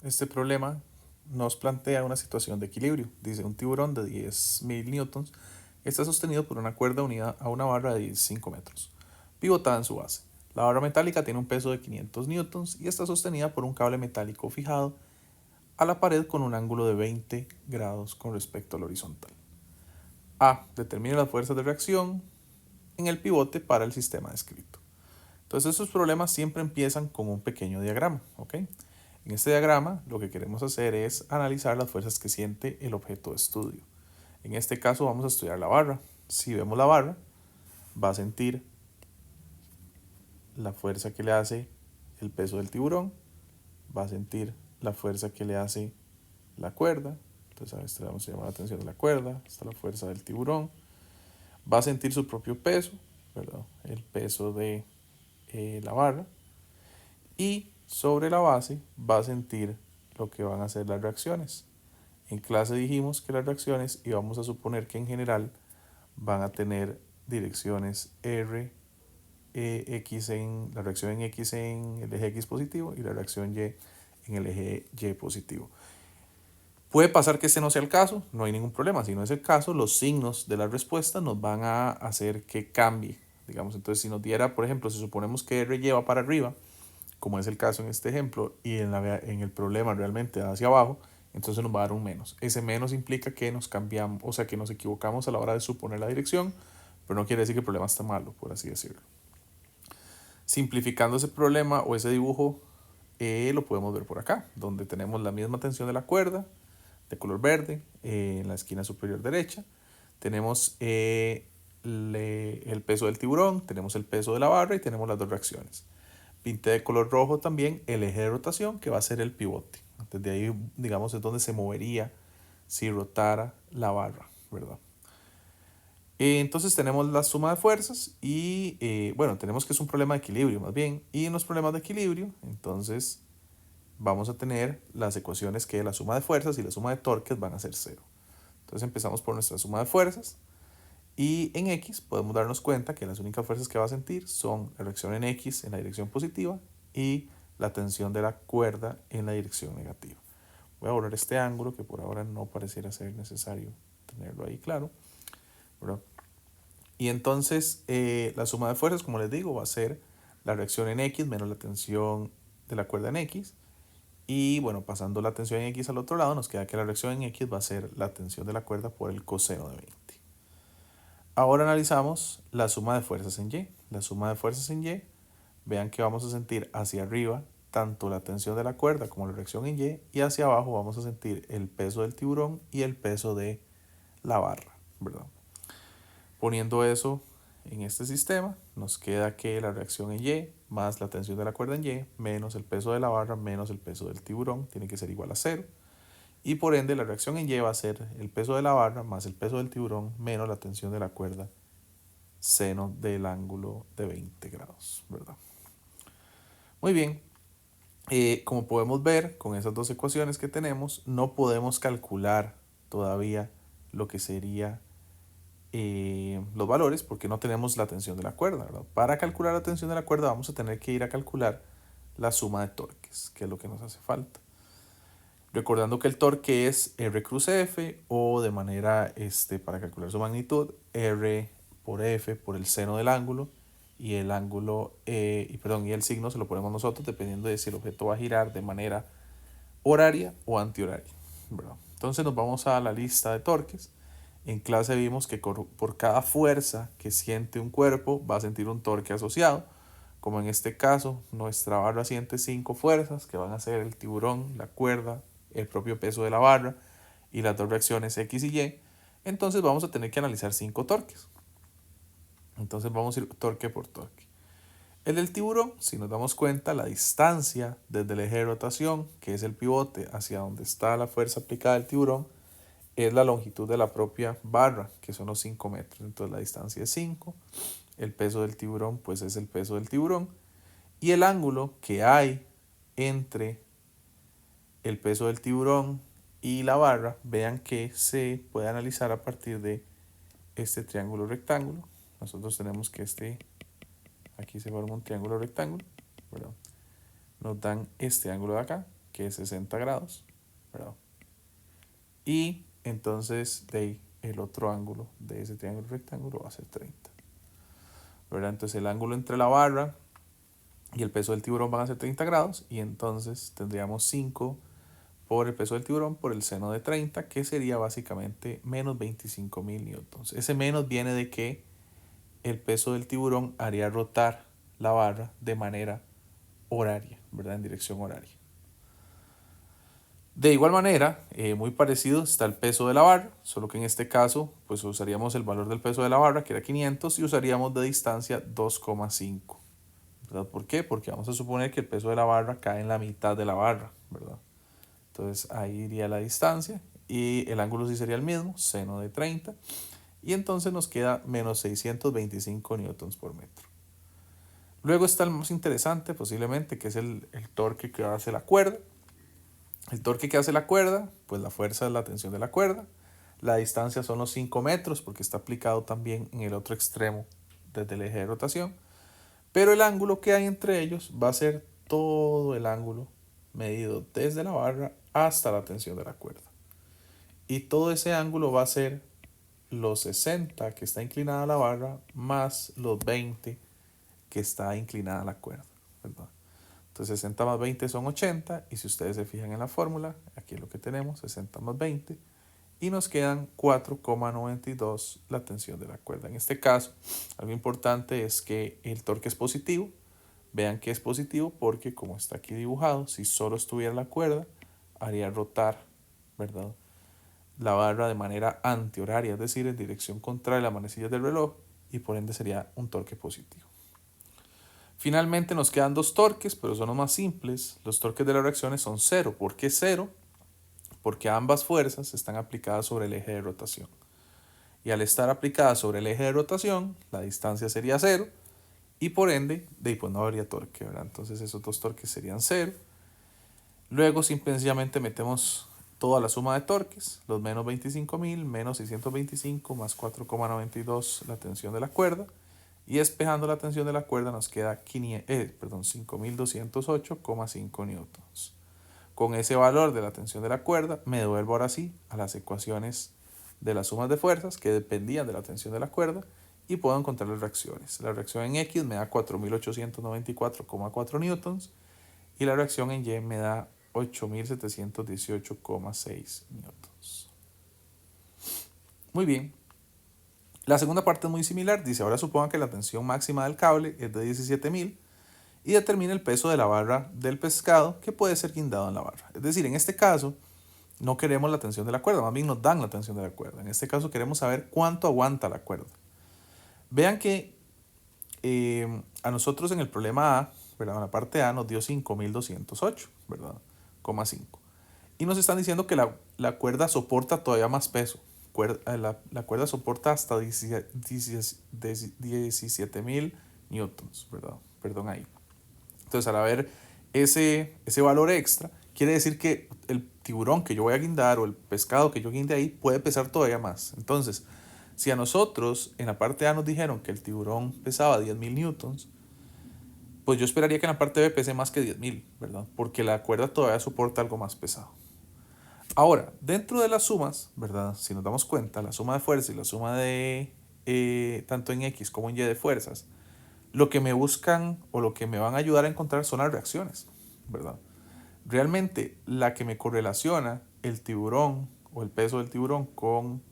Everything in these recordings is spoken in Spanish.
Este problema nos plantea una situación de equilibrio. Dice, un tiburón de 10.000 newtons está sostenido por una cuerda unida a una barra de 15 metros, pivotada en su base. La barra metálica tiene un peso de 500 newtons y está sostenida por un cable metálico fijado a la pared con un ángulo de 20 grados con respecto al horizontal. A. Determine las fuerzas de reacción en el pivote para el sistema descrito. Entonces estos problemas siempre empiezan con un pequeño diagrama, ¿ok? En este diagrama lo que queremos hacer es analizar las fuerzas que siente el objeto de estudio. En este caso vamos a estudiar la barra. Si vemos la barra, va a sentir la fuerza que le hace el peso del tiburón, va a sentir la fuerza que le hace la cuerda. Entonces a este vamos a llamar la atención de la cuerda, está la fuerza del tiburón. Va a sentir su propio peso, ¿verdad? El peso de la barra. Y sobre la base va a sentir lo que van a ser las reacciones. En clase dijimos que las reacciones íbamos a suponer que en general van a tener direcciones R, X en la reacción en X en el eje X positivo y la reacción Y en el eje Y positivo. Puede pasar que este no sea el caso, no hay ningún problema. Si no es el caso, los signos de la respuesta nos van a hacer que cambie. Digamos, entonces si nos diera, por ejemplo, si suponemos que R lleva para arriba, como es el caso en este ejemplo, y en el problema realmente hacia abajo, entonces nos va a dar un menos. Ese menos implica que nos cambiamos, o sea, que nos equivocamos a la hora de suponer la dirección, pero no quiere decir que el problema está malo, por así decirlo. Simplificando ese problema o ese dibujo, lo podemos ver por acá, donde tenemos la misma tensión de la cuerda, de color verde, en la esquina superior derecha. Tenemos el peso del tiburón, tenemos el peso de la barra y tenemos las dos reacciones. Pinté de color rojo también el eje de rotación, que va a ser el pivote. Desde ahí, digamos, es donde se movería si rotara la barra, ¿verdad? Entonces tenemos la suma de fuerzas y, bueno, tenemos que es un problema de equilibrio más bien. Y en los problemas de equilibrio, entonces vamos a tener las ecuaciones que la suma de fuerzas y la suma de torques van a ser cero. Entonces empezamos por nuestra suma de fuerzas. Y en X podemos darnos cuenta que las únicas fuerzas que va a sentir son la reacción en X en la dirección positiva y la tensión de la cuerda en la dirección negativa. Voy a borrar este ángulo que por ahora no pareciera ser necesario tenerlo ahí claro, ¿verdad? Y entonces la suma de fuerzas, como les digo, va a ser la reacción en X menos la tensión de la cuerda en X. Y bueno, pasando la tensión en X al otro lado, nos queda que la reacción en X va a ser la tensión de la cuerda por el coseno de 20. Ahora analizamos la suma de fuerzas en Y. La suma de fuerzas en Y, vean que vamos a sentir hacia arriba tanto la tensión de la cuerda como la reacción en Y hacia abajo vamos a sentir el peso del tiburón y el peso de la barra, ¿verdad? Poniendo eso en este sistema, nos queda que la reacción en Y más la tensión de la cuerda en Y menos el peso de la barra menos el peso del tiburón tiene que ser igual a 0. Y por ende la reacción en Y va a ser el peso de la barra más el peso del tiburón menos la tensión de la cuerda seno del ángulo de 20 grados, ¿verdad? Muy bien, como podemos ver con esas dos ecuaciones que tenemos, no podemos calcular todavía lo que sería los valores porque no tenemos la tensión de la cuerda, ¿verdad? Para calcular la tensión de la cuerda vamos a tener que ir a calcular la suma de torques, que es lo que nos hace falta. Recordando que el torque es R cruz F o de manera, para calcular su magnitud, R por F por el seno del ángulo y el ángulo, y el signo se lo ponemos nosotros dependiendo de si el objeto va a girar de manera horaria o antihoraria, ¿verdad? Entonces nos vamos a la lista de torques. En clase vimos que por cada fuerza que siente un cuerpo va a sentir un torque asociado. Como en este caso, nuestra barra siente 5 fuerzas que van a ser el tiburón, la cuerda, el propio peso de la barra y las dos reacciones X y Y. Entonces vamos a tener que analizar 5 torques. Entonces vamos a ir torque por torque. El del tiburón, si nos damos cuenta, la distancia desde el eje de rotación, que es el pivote, hacia donde está la fuerza aplicada del tiburón, es la longitud de la propia barra, que son los 5 metros. Entonces la distancia es 5. El peso del tiburón, pues es el peso del tiburón. Y el ángulo que hay entre el peso del tiburón y la barra, vean que se puede analizar a partir de este triángulo rectángulo. Nosotros tenemos que aquí se forma un triángulo rectángulo, ¿verdad? Nos dan este ángulo de acá, que es 60 grados, ¿verdad? Y entonces el otro ángulo de ese triángulo rectángulo va a ser 30, ¿verdad? Entonces el ángulo entre la barra y el peso del tiburón van a ser 30 grados y entonces tendríamos 5 por el peso del tiburón por el seno de 30, que sería básicamente menos 25.000 newtons. Ese menos viene de que el peso del tiburón haría rotar la barra de manera horaria, ¿verdad? En dirección horaria. De igual manera, muy parecido está el peso de la barra, solo que en este caso pues usaríamos el valor del peso de la barra, que era 500, y usaríamos de distancia 2,5. ¿Verdad? ¿Por qué? Porque vamos a suponer que el peso de la barra cae en la mitad de la barra, ¿verdad? Entonces ahí iría la distancia y el ángulo sí sería el mismo, seno de 30, y entonces nos queda menos 625 newtons por metro. Luego está el más interesante posiblemente, que es el torque que hace la cuerda. El torque que hace la cuerda, pues la fuerza es la tensión de la cuerda. La distancia son los 5 metros porque está aplicado también en el otro extremo desde el eje de rotación. Pero el ángulo que hay entre ellos va a ser todo el ángulo medido desde la barra hasta la tensión de la cuerda. Y todo ese ángulo va a ser los 60 que está inclinada la barra más los 20 que está inclinada la cuerda, ¿verdad? Entonces 60 más 20 son 80 y si ustedes se fijan en la fórmula, aquí es lo que tenemos, 60 más 20 y nos quedan 4,92 la tensión de la cuerda. En este caso, algo importante es que el torque es positivo. Vean que es positivo porque como está aquí dibujado, si solo estuviera la cuerda, haría rotar, ¿verdad?, la barra de manera antihoraria, es decir, en dirección contraria a las manecillas del reloj, y por ende sería un torque positivo. Finalmente nos quedan dos torques, pero son los más simples. Los torques de las reacciones son 0. ¿Por qué 0? Porque ambas fuerzas están aplicadas sobre el eje de rotación. Y al estar aplicadas sobre el eje de rotación, la distancia sería 0 y por ende, pues no habría torque, ¿verdad? Entonces esos dos torques serían 0. Luego simplemente metemos toda la suma de torques, los menos 25.000 menos 625 más 4,92 la tensión de la cuerda, y despejando la tensión de la cuerda nos queda 5.208,5 newtons. Con ese valor de la tensión de la cuerda me devuelvo ahora sí a las ecuaciones de las sumas de fuerzas que dependían de la tensión de la cuerda y puedo encontrar las reacciones. La reacción en X me da 4.894,4 newtons y la reacción en Y me da 8.718,6 newtons. Muy bien. La segunda parte es muy similar. Dice, ahora supongan que la tensión máxima del cable es de 17.000 y determina el peso de la barra del pescado que puede ser guindado en la barra. Es decir, en este caso no queremos la tensión de la cuerda, más bien nos dan la tensión de la cuerda. En este caso queremos saber cuánto aguanta la cuerda. Vean que a nosotros en el problema A, ¿verdad?, en la parte A nos dio 5.208, ¿verdad?, 5. Y nos están diciendo que la cuerda soporta todavía más peso. La cuerda soporta hasta 17.000 newtons, ¿verdad? Perdón ahí. Entonces, al haber ese valor extra, quiere decir que el tiburón que yo voy a guindar o el pescado que yo guinde ahí puede pesar todavía más. Entonces, si a nosotros en la parte A nos dijeron que el tiburón pesaba 10.000 newtons, pues yo esperaría que en la parte B pese más que 10.000, ¿verdad? Porque la cuerda todavía soporta algo más pesado. Ahora, dentro de las sumas, ¿verdad?, si nos damos cuenta, la suma de fuerza y la suma de tanto en X como en Y de fuerzas, lo que me buscan o lo que me van a ayudar a encontrar son las reacciones, ¿verdad? Realmente la que me correlaciona el tiburón o el peso del tiburón con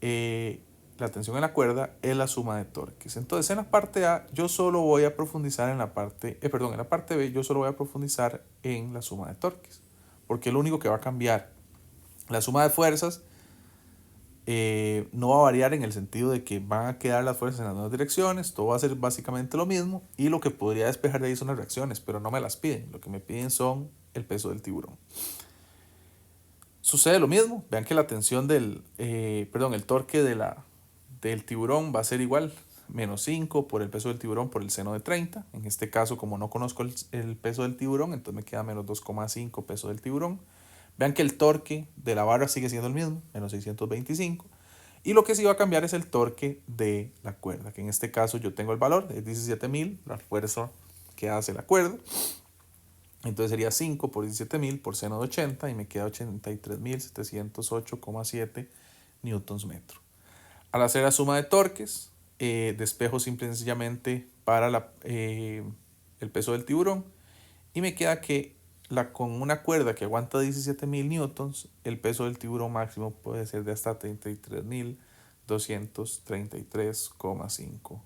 la tensión en la cuerda es la suma de torques. Entonces en la parte A yo solo voy a profundizar en la parte, en la parte B yo solo voy a profundizar en la suma de torques, porque es lo único que va a cambiar. La suma de fuerzas no va a variar en el sentido de que van a quedar las fuerzas en las dos direcciones, todo va a ser básicamente lo mismo y lo que podría despejar de ahí son las reacciones, pero no me las piden, lo que me piden son el peso del tiburón. Sucede lo mismo, vean que la tensión el torque del tiburón va a ser igual, menos 5 por el peso del tiburón por el seno de 30. En este caso, como no conozco el peso del tiburón, entonces me queda menos 2,5 peso del tiburón. Vean que el torque de la barra sigue siendo el mismo, menos 625. Y lo que sí va a cambiar es el torque de la cuerda, que en este caso yo tengo el valor, es 17.000, la fuerza que hace la cuerda. Entonces sería 5 por 17.000 por seno de 80 y me queda 83.708,7 newtons metro. Al hacer la suma de torques, despejo simple y sencillamente para el peso del tiburón y me queda que con una cuerda que aguanta 17.000 newtons, el peso del tiburón máximo puede ser de hasta 33.233,5